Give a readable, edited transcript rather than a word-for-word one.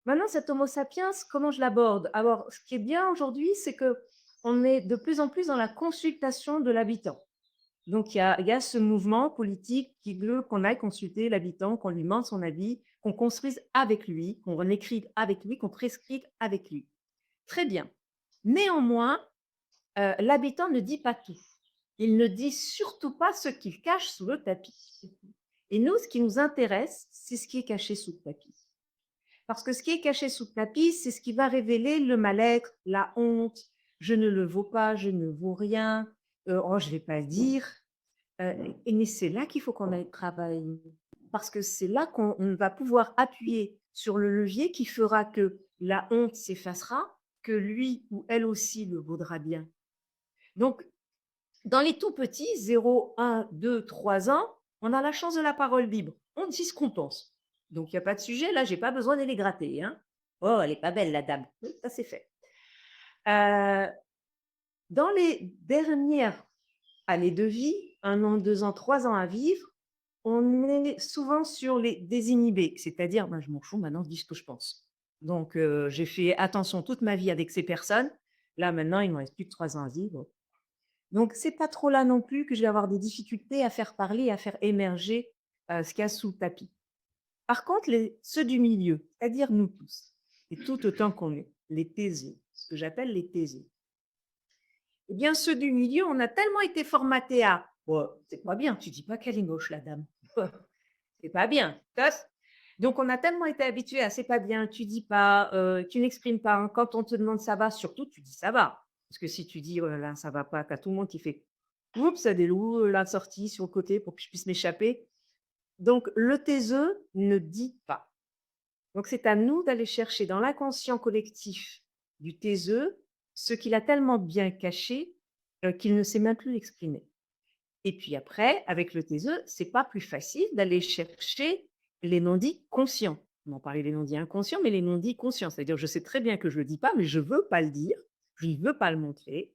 Maintenant, cet Homo sapiens, comment je l'aborde? Alors, ce qui est bien aujourd'hui, c'est que on est de plus en plus dans la consultation de l'habitant. Donc, il y a ce mouvement politique qui veut qu'on aille consulter l'habitant, qu'on lui demande son avis, qu'on construise avec lui, qu'on écrive avec lui, qu'on prescrive avec lui. Très bien. Néanmoins, l'habitant ne dit pas tout. Il ne dit surtout pas ce qu'il cache sous le tapis. Et nous, ce qui nous intéresse, c'est ce qui est caché sous le tapis. Parce que ce qui est caché sous le tapis, c'est ce qui va révéler le mal-être, la honte, je ne le vaux pas, je ne vaux rien, oh, je ne vais pas le dire. Mais c'est là qu'il faut qu'on aille travailler. Parce que c'est là qu'on va pouvoir appuyer sur le levier qui fera que la honte s'effacera, que lui ou elle aussi le vaudra bien. Donc, dans les tout petits, 0, 1, 2, 3 ans, on a la chance de la parole libre. On dit ce qu'on pense. Donc, il n'y a pas de sujet. Là, j'ai pas besoin d'aller gratter. Hein. Oh, elle est pas belle, la dame. Oui, ça, c'est fait. Dans les dernières années de vie, 1 an, 2 ans, 3 ans à vivre, on est souvent sur les désinhibés, c'est-à-dire, ben, je m'en fous, maintenant, je dis ce que je pense. Donc, j'ai fait attention toute ma vie avec ces personnes. Là, maintenant, il ne me reste plus que 3 ans à vivre. Donc, c'est pas trop là non plus que je vais avoir des difficultés à faire parler, à faire émerger ce qu'il y a sous le tapis. Par contre, ceux du milieu, c'est-à-dire nous tous, et tout autant qu'on est, les taiseux, ce que j'appelle les taiseux. Eh bien, ceux du milieu, on a tellement été formatés à oh, c'est pas bien, tu dis pas qu'elle est moche, la dame. C'est pas bien. Donc, on a tellement été habitués à c'est pas bien, tu dis pas, tu n'exprimes pas. Hein. Quand on te demande ça va, surtout, tu dis ça va. Parce que si tu dis oh là là, ça va pas, qu'à tout le monde qui fait oups, ça déloue la sortie sur le côté pour que je puisse m'échapper. Donc, le taiseux ne dit pas. Donc, c'est à nous d'aller chercher dans l'inconscient collectif du taiseux ce qu'il a tellement bien caché qu'il ne sait même plus l'exprimer. Et puis après, avec le taiseux, c'est pas plus facile d'aller chercher les non-dits conscients. On en parlait des non-dits inconscients, mais les non-dits conscients. C'est-à-dire, je sais très bien que je le dis pas, mais je veux pas le dire, je ne veux pas le montrer.